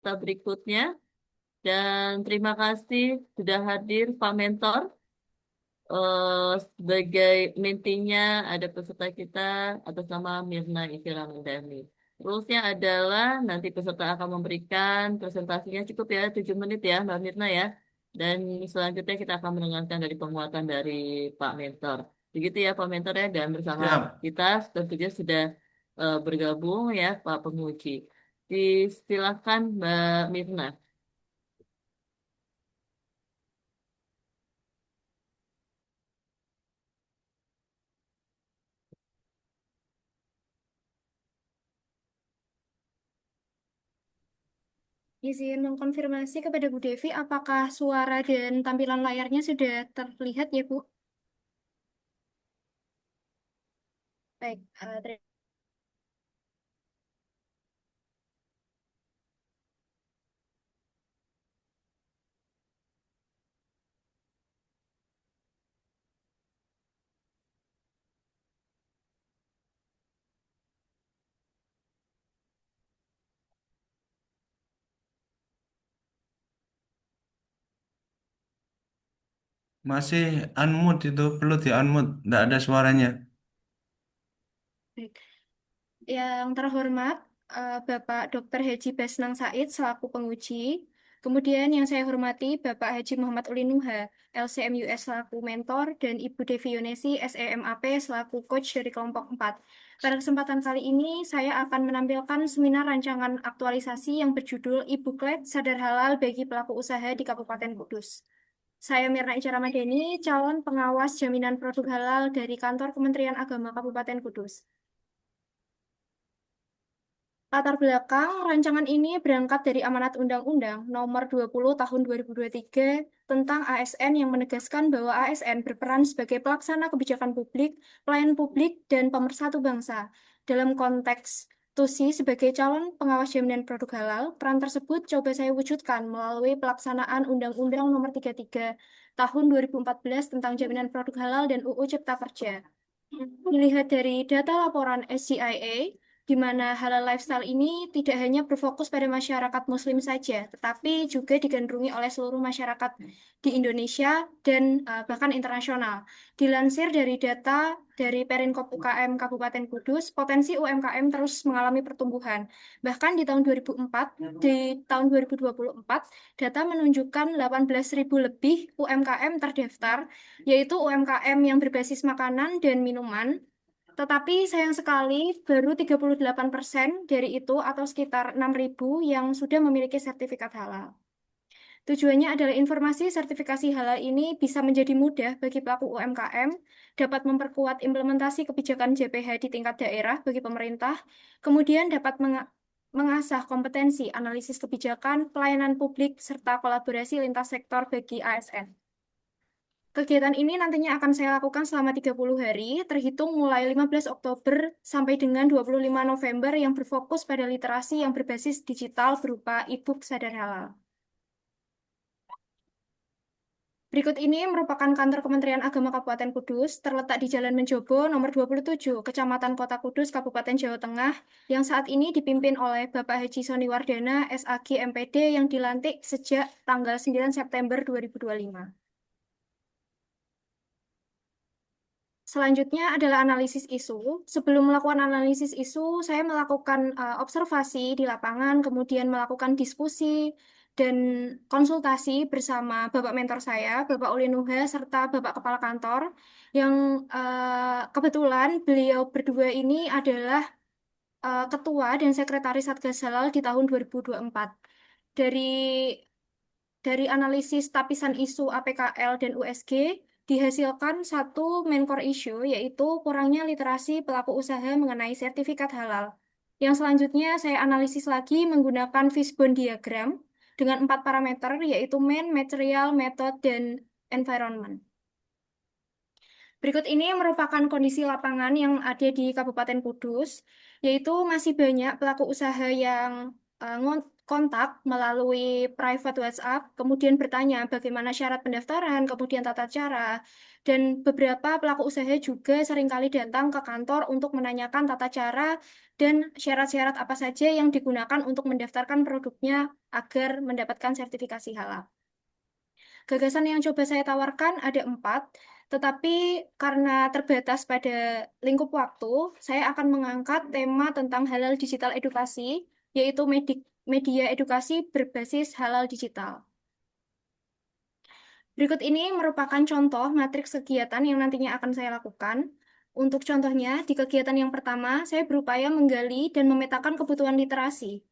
kita berikutnya. Dan terima kasih sudah hadir Pak Mentor. Sebagai mentinya ada peserta kita atas nama Mirna Isyara Mendani. Rulesnya adalah nanti peserta akan memberikan presentasinya cukup ya 7 menit ya Mbak Mirna ya. Dan selanjutnya kita akan mendengarkan dari penguatan dari Pak Mentor. Begitu ya Pak Mentor ya, dan bersama Siap. kita tentunya sudah bergabung ya Pak Penguji. Disilakan Mbak Mirna. Izin mengkonfirmasi kepada Bu Devi, apakah suara dan tampilan layarnya sudah terlihat ya, Bu? Baik, Masih unmute itu, perlu di unmute. Nggak ada suaranya. baik. Yang terhormat, Bapak Dr. Haji Basnang Said selaku penguji. Kemudian yang saya hormati Bapak Haji Muhammad Ulinuha, LCMUS selaku mentor, dan Ibu Devi Yunesi, SEMAP selaku coach dari kelompok 4. Pada kesempatan kali ini, saya akan menampilkan seminar rancangan aktualisasi yang berjudul E-Booklet Sadar Halal bagi Pelaku Usaha di Kabupaten Kudus. Saya Mirna Ica Ramadhani, calon pengawas jaminan produk halal dari Kantor Kementerian Agama Kabupaten Kudus. Latar belakang rancangan ini berangkat dari amanat Undang-Undang Nomor 20 Tahun 2023 tentang ASN yang menegaskan bahwa ASN berperan sebagai pelaksana kebijakan publik, pelayan publik, dan pemersatu bangsa. Dalam konteks TUSI sebagai calon pengawas jaminan produk halal, peran tersebut coba saya wujudkan melalui pelaksanaan Undang-Undang Nomor 33 Tahun 2014 tentang jaminan produk halal dan UU Cipta Kerja. Dilihat dari data laporan SCIA, di mana halal lifestyle ini tidak hanya berfokus pada masyarakat Muslim saja, tetapi juga digandrungi oleh seluruh masyarakat di Indonesia dan bahkan internasional. Dilansir dari data dari Perinkop UKM Kabupaten Kudus, potensi UMKM terus mengalami pertumbuhan. Bahkan di tahun 2024, data menunjukkan 18.000 lebih UMKM terdaftar, yaitu UMKM yang berbasis makanan dan minuman. Tetapi sayang sekali baru 38% dari itu atau sekitar 6.000 yang sudah memiliki sertifikat halal. Tujuannya adalah informasi sertifikasi halal ini bisa menjadi mudah bagi pelaku UMKM, dapat memperkuat implementasi kebijakan JPH di tingkat daerah bagi pemerintah, kemudian dapat mengasah kompetensi analisis kebijakan, pelayanan publik, serta kolaborasi lintas sektor bagi ASN. Kegiatan ini nantinya akan saya lakukan selama 30 hari, terhitung mulai 15 Oktober sampai dengan 25 November yang berfokus pada literasi yang berbasis digital berupa e-book Sadar Halal. Berikut ini merupakan kantor Kementerian Agama Kabupaten Kudus, terletak di Jalan Menjobo, nomor 27, Kecamatan Kota Kudus, Kabupaten Jawa Tengah, yang saat ini dipimpin oleh Bapak Haji Soni Wardana, SAG MPD, yang dilantik sejak tanggal 9 September 2025. Selanjutnya adalah analisis isu. Sebelum melakukan analisis isu, saya melakukan observasi di lapangan, kemudian melakukan diskusi dan konsultasi bersama Bapak mentor saya, Bapak Uli Nuha, serta Bapak Kepala Kantor, yang kebetulan beliau berdua ini adalah Ketua dan Sekretaris Satgas Halal di tahun 2024. Dari dari analisis tapisan isu APKL dan USG, dihasilkan satu main core issue, yaitu kurangnya literasi pelaku usaha mengenai sertifikat halal. Yang selanjutnya saya analisis lagi menggunakan fishbone diagram dengan 4 parameter, yaitu man, material, method, dan environment. Berikut ini merupakan kondisi lapangan yang ada di Kabupaten Kudus, yaitu masih banyak pelaku usaha yang kontak melalui private WhatsApp, kemudian bertanya bagaimana syarat pendaftaran, kemudian tata cara, dan beberapa pelaku usaha juga seringkali datang ke kantor untuk menanyakan tata cara dan syarat-syarat apa saja yang digunakan untuk mendaftarkan produknya agar mendapatkan sertifikasi halal. Gagasan yang coba saya tawarkan ada 4, tetapi karena terbatas pada lingkup waktu, saya akan mengangkat tema tentang halal digital edukasi, yaitu media edukasi berbasis halal digital. Berikut ini merupakan contoh matriks kegiatan yang nantinya akan saya lakukan. Untuk contohnya, di kegiatan yang pertama, saya berupaya menggali dan memetakan kebutuhan literasi.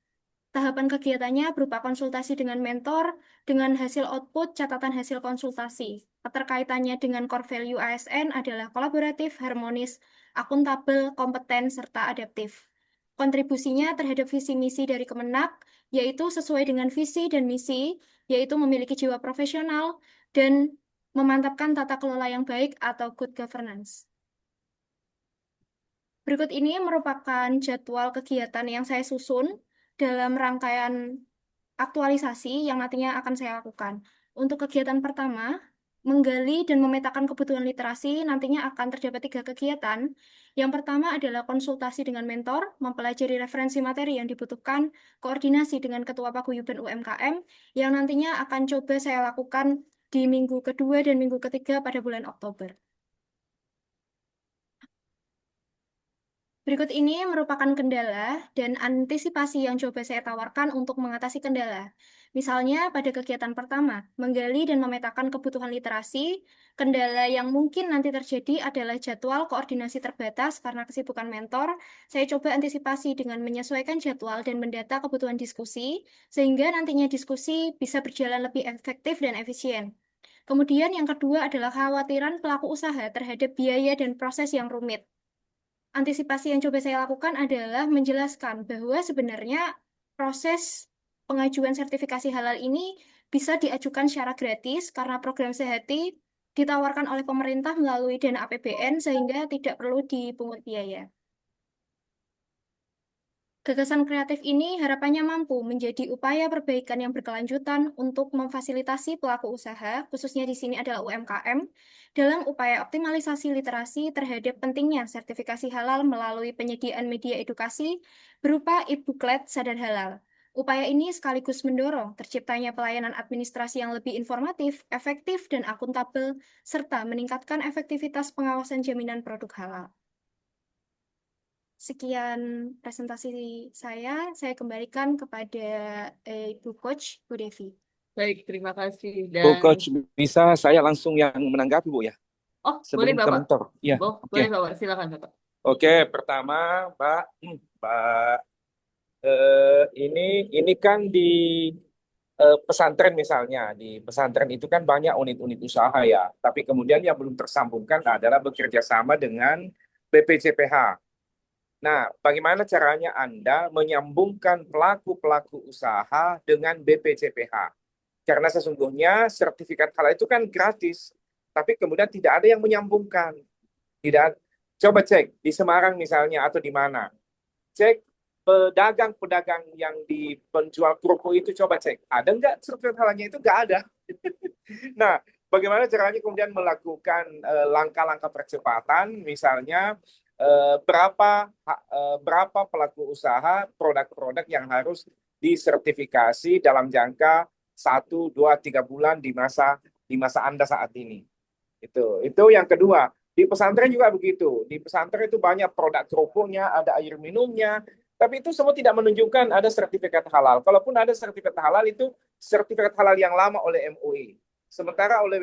Tahapan kegiatannya berupa konsultasi dengan mentor, dengan hasil output catatan hasil konsultasi. Keterkaitannya dengan core value ASN adalah kolaboratif, harmonis, akuntabel, kompeten, serta adaptif. Kontribusinya terhadap visi misi dari Kemenak, yaitu sesuai dengan visi dan misi, yaitu memiliki jiwa profesional dan memantapkan tata kelola yang baik atau good governance. Berikut ini merupakan jadwal kegiatan yang saya susun dalam rangkaian aktualisasi yang nantinya akan saya lakukan. Untuk kegiatan pertama, menggali dan memetakan kebutuhan literasi, nantinya akan terdapat 3 kegiatan. Yang pertama adalah konsultasi dengan mentor, mempelajari referensi materi yang dibutuhkan, koordinasi dengan Ketua Paguyuban UMKM, yang nantinya akan coba saya lakukan di minggu kedua dan minggu ketiga pada bulan Oktober. Berikut ini merupakan kendala dan antisipasi yang coba saya tawarkan untuk mengatasi kendala. Misalnya pada kegiatan pertama, menggali dan memetakan kebutuhan literasi, kendala yang mungkin nanti terjadi adalah jadwal koordinasi terbatas karena kesibukan mentor. Saya coba antisipasi dengan menyesuaikan jadwal dan mendata kebutuhan diskusi, sehingga nantinya diskusi bisa berjalan lebih efektif dan efisien. Kemudian yang kedua adalah kekhawatiran pelaku usaha terhadap biaya dan proses yang rumit. Antisipasi yang coba saya lakukan adalah menjelaskan bahwa sebenarnya proses pengajuan sertifikasi halal ini bisa diajukan secara gratis karena program Sehati ditawarkan oleh pemerintah melalui dana APBN sehingga tidak perlu dipungut biaya. Gagasan kreatif ini harapannya mampu menjadi upaya perbaikan yang berkelanjutan untuk memfasilitasi pelaku usaha, khususnya di sini adalah UMKM, dalam upaya optimalisasi literasi terhadap pentingnya sertifikasi halal melalui penyediaan media edukasi berupa e-booklet Sadar Halal. Upaya ini sekaligus mendorong terciptanya pelayanan administrasi yang lebih informatif, efektif, dan akuntabel, serta meningkatkan efektivitas pengawasan jaminan produk halal. Sekian presentasi saya kembalikan kepada Ibu Coach, Bu Devi. Baik, terima kasih. Bu Dan Coach, bisa saya langsung yang menanggapi Bu ya? boleh Sebelum ke Bapak. mentor. Ya, oke. Boleh Bapak, silakan Bapak. Oke, pertama, Mbak, ini kan di pesantren misalnya, di pesantren itu kan banyak unit-unit usaha ya, tapi kemudian yang belum tersambungkan adalah bekerja sama dengan BPJPH. Nah, bagaimana caranya Anda menyambungkan pelaku-pelaku usaha dengan BPJPH? Karena sesungguhnya sertifikat halal itu kan gratis, tapi kemudian tidak ada yang menyambungkan. Tidak, coba cek di Semarang misalnya atau di mana. Cek pedagang-pedagang yang di penjual kerupuk itu, coba cek. Ada nggak sertifikat halalnya? Itu nggak ada. Nah, bagaimana caranya kemudian melakukan langkah-langkah percepatan, misalnya berapa pelaku usaha produk-produk yang harus disertifikasi dalam jangka 1, 2, 3 bulan di masa Anda saat ini. Itu yang kedua. Di pesantren juga begitu. Di pesantren itu banyak produk kerupuknya, ada air minumnya, tapi itu semua tidak menunjukkan ada sertifikat halal. Kalaupun ada sertifikat halal, itu sertifikat halal yang lama oleh MUI. Sementara oleh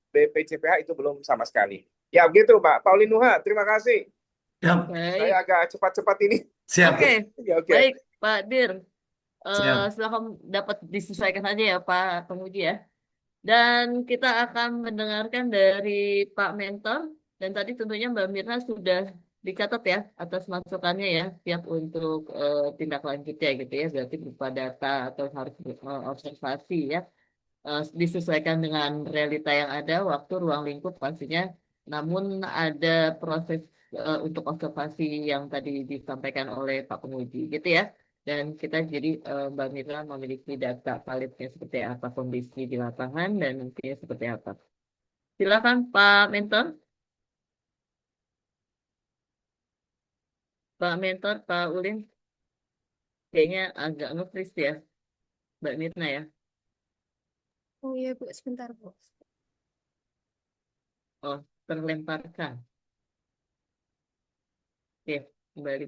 BPJPH itu belum sama sekali. Ya begitu, Pak Paulinuha. Terima kasih. Siap, Baik. Saya agak cepat-cepat ini. siap, Oke, Oke. baik Pak Dir. siap. Silakan dapat disesuaikan saja ya Pak Penguji ya. Dan kita akan mendengarkan dari Pak Mentor. Dan tadi tentunya Mbak Mirna sudah dicatat ya atas masukannya ya, siap untuk tindak lanjutnya gitu ya. Berarti berupa data atau harus observasi ya. Disesuaikan dengan realita yang ada, waktu, ruang lingkup pastinya. Namun ada proses untuk observasi yang tadi disampaikan oleh Pak Penguji gitu ya. Dan kita jadi Mbak Mira memiliki data validnya seperti apa kondisi di lapangan dan nantinya seperti apa. Silakan Pak Mentor. Pak Mentor, Pak Ulin, kayaknya agak nge-freeze ya, Mbak Mirna ya. Oh iya Bu, sebentar Bu. Oh, terlemparkan. Oke, kembali.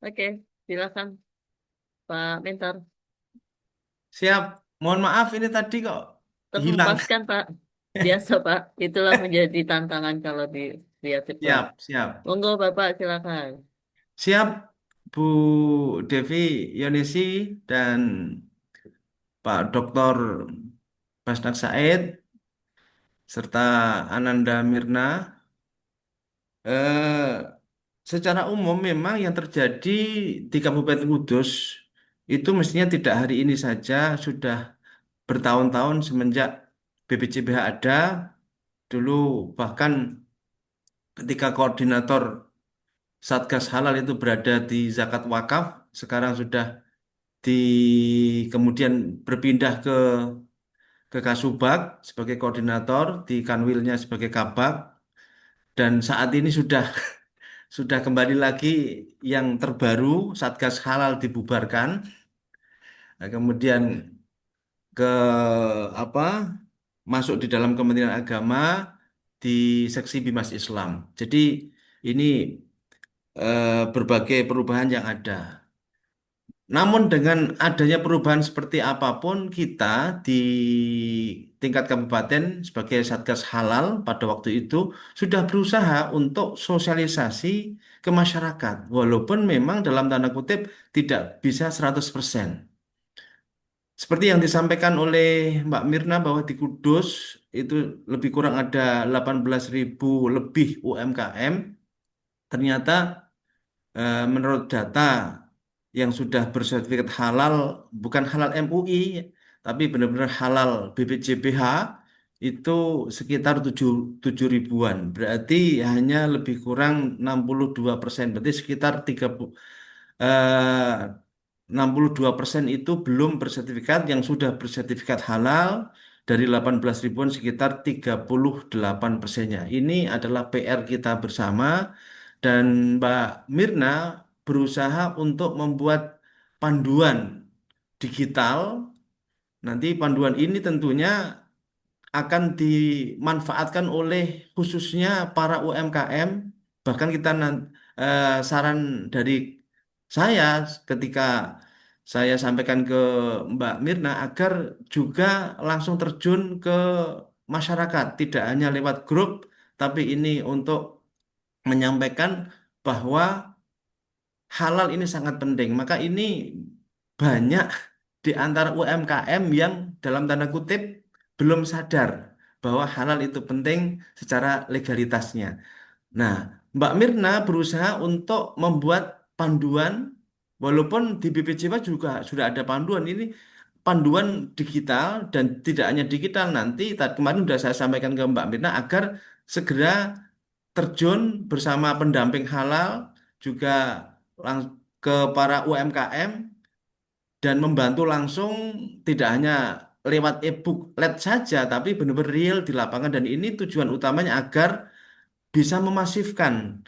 Oke, silakan Pak Mentor. Siap. Mohon maaf ini tadi kok hilang. Terhempaskan Pak. Biasa Pak, itulah menjadi tantangan kalau di via virtual. Siap, siap. Monggo Bapak, silakan. Siap, Bu Devi Yonesi dan Pak Dr. Basnak Said serta Ananda Mirna. Eh, Secara umum memang yang terjadi di Kabupaten Kudus itu mestinya tidak hari ini saja, sudah bertahun-tahun semenjak BPCBH ada. Dulu bahkan ketika koordinator Satgas Halal itu berada di Zakat Wakaf, sekarang sudah di kemudian berpindah ke Kasubag sebagai koordinator, di Kanwilnya sebagai Kabag, dan saat ini sudah kembali lagi yang terbaru, Satgas Halal dibubarkan. Nah, kemudian ke apa masuk di dalam Kementerian Agama di seksi Bimas Islam. Jadi ini berbagai perubahan yang ada. Namun dengan adanya perubahan seperti apapun, kita di tingkat kabupaten sebagai Satgas Halal pada waktu itu sudah berusaha untuk sosialisasi ke masyarakat. Walaupun memang dalam tanda kutip tidak bisa 100%. Seperti yang disampaikan oleh Mbak Mirna bahwa di Kudus itu lebih kurang ada 18.000 lebih UMKM. Ternyata menurut data yang sudah bersertifikat halal, bukan halal MUI, tapi benar-benar halal BPJBH, itu sekitar 7 ribuan. Berarti hanya lebih kurang 62%. Berarti sekitar 62% itu belum bersertifikat, yang sudah bersertifikat halal dari 18 ribuan sekitar 38%-nya. Ini adalah PR kita bersama dan Mbak Mirna berusaha untuk membuat panduan digital. Nanti panduan ini tentunya akan dimanfaatkan oleh khususnya para UMKM. Bahkan saran dari saya ketika saya sampaikan ke Mbak Mirna agar juga langsung terjun ke masyarakat, tidak hanya lewat grup, tapi ini untuk menyampaikan bahwa halal ini sangat penting. Maka ini banyak di antara UMKM yang dalam tanda kutip belum sadar bahwa halal itu penting secara legalitasnya. Nah, Mbak Mirna berusaha untuk membuat panduan, walaupun di BPJS juga sudah ada panduan ini, panduan digital dan tidak hanya digital nanti. Kemarin sudah saya sampaikan ke Mbak Mirna agar segera terjun bersama pendamping halal juga ke para UMKM dan membantu langsung, tidak hanya lewat e-book LED saja tapi benar-benar real di lapangan, dan ini tujuan utamanya agar bisa memasifkan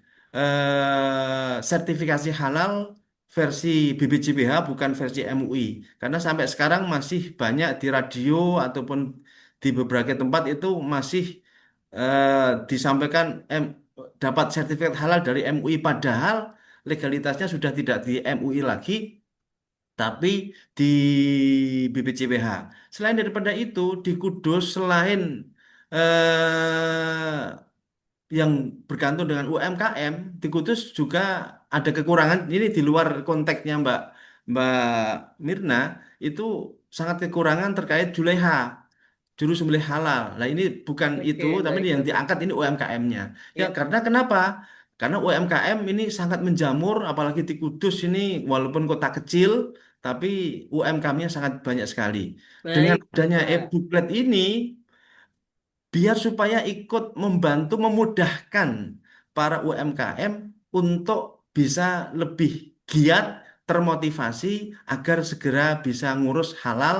sertifikasi halal versi BBJBH bukan versi MUI, karena sampai sekarang masih banyak di radio ataupun di beberapa tempat itu masih disampaikan dapat sertifikat halal dari MUI, padahal legalitasnya sudah tidak di MUI lagi tapi di BPJPH. Selain daripada itu, di Kudus selain yang bergantung dengan UMKM, di Kudus juga ada kekurangan. Ini di luar konteksnya Mbak Mirna, itu sangat kekurangan terkait juleha, juru sembelih halal. Nah ini bukan itu, Oke, tapi baik yang Bapak. diangkat ini UMKM-nya. Ya Ya, karena kenapa? Karena UMKM ini sangat menjamur, apalagi di Kudus ini walaupun kota kecil, tapi UMKM-nya sangat banyak sekali. Dengan baik adanya Bapak. e-booklet ini, biar supaya ikut membantu memudahkan para UMKM untuk bisa lebih giat termotivasi agar segera bisa ngurus halal,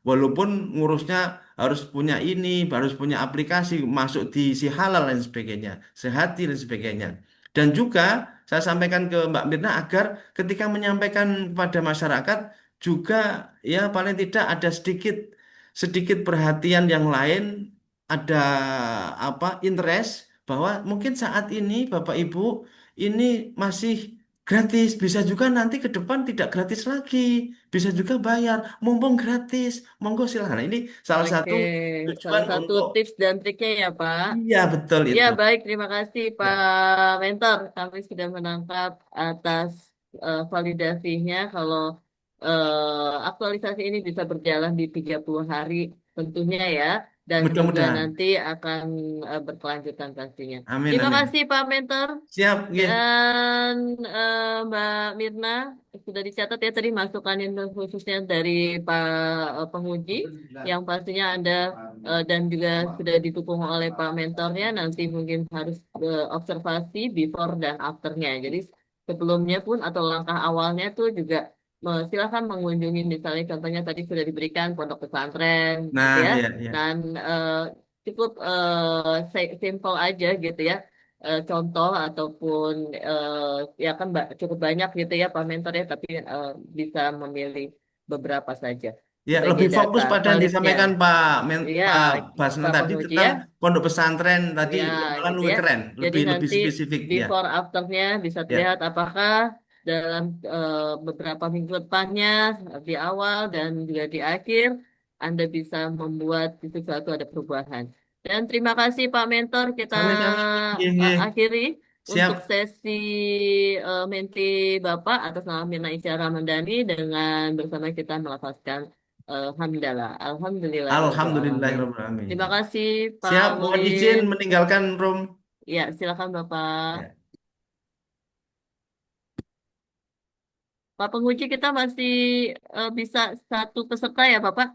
walaupun ngurusnya harus punya ini, harus punya aplikasi, masuk di si halal dan sebagainya, sehati dan sebagainya. Dan juga saya sampaikan ke Mbak Mirna agar ketika menyampaikan kepada masyarakat juga ya paling tidak ada sedikit sedikit perhatian yang lain, ada apa interest bahwa mungkin saat ini Bapak Ibu ini masih gratis, bisa juga nanti ke depan tidak gratis lagi, bisa juga bayar, mumpung gratis, monggo silahkan. Ini salah Oke, satu salah tujuan satu untuk tips dan triknya ya, Pak. iya betul Ya, itu. baik. Terima kasih, Pak Ya, Mentor. Kami sudah menangkap atas validasinya kalau aktualisasi ini bisa berjalan di 30 hari tentunya ya. Dan juga mudah-mudahan. nanti akan berkelanjutan pastinya. Amin Terima amin. kasih, Pak Mentor. Siap, ya. Dan Mbak Mirna, sudah dicatat ya tadi masukan yang khususnya dari Pak penguji yang pastinya Anda dan juga sudah didukung oleh Pak mentornya nanti mungkin harus observasi before dan afternya. Jadi sebelumnya pun atau langkah awalnya tuh juga silakan mengunjungi misalnya contohnya tadi sudah diberikan pondok pesantren gitu Nah, ya ya ya. dan cukup simple aja gitu ya. Contoh ataupun ya kan cukup banyak gitu ya Pak mentor ya tapi bisa memilih beberapa saja Ya, sebagai lebih data fokus pada yang validnya. disampaikan Ya, Pak Basna Pak tadi penguji tentang ya, pondok pesantren tadi ya malah gitu lebih ya. keren, Jadi lebih nanti spesifik ya. before afternya bisa Ya, terlihat apakah dalam beberapa minggu depannya di awal dan juga di akhir Anda bisa membuat sesuatu ada perubahan. Dan terima kasih Pak Mentor, kita sama-sama. Iya, iya. akhiri untuk Siap. sesi menti Bapak atas nama Mirna Isyara Ramandani dengan bersama kita melafazkan hamdalah. Alhamdulillahirobbilalamin. Terima Alhamdulillahirobbilalamin. kasih Pak Siap, mohon izin Mulim. meninggalkan room. Ya, silakan Bapak. Ya. Pak penguji kita masih bisa satu peserta ya Bapak?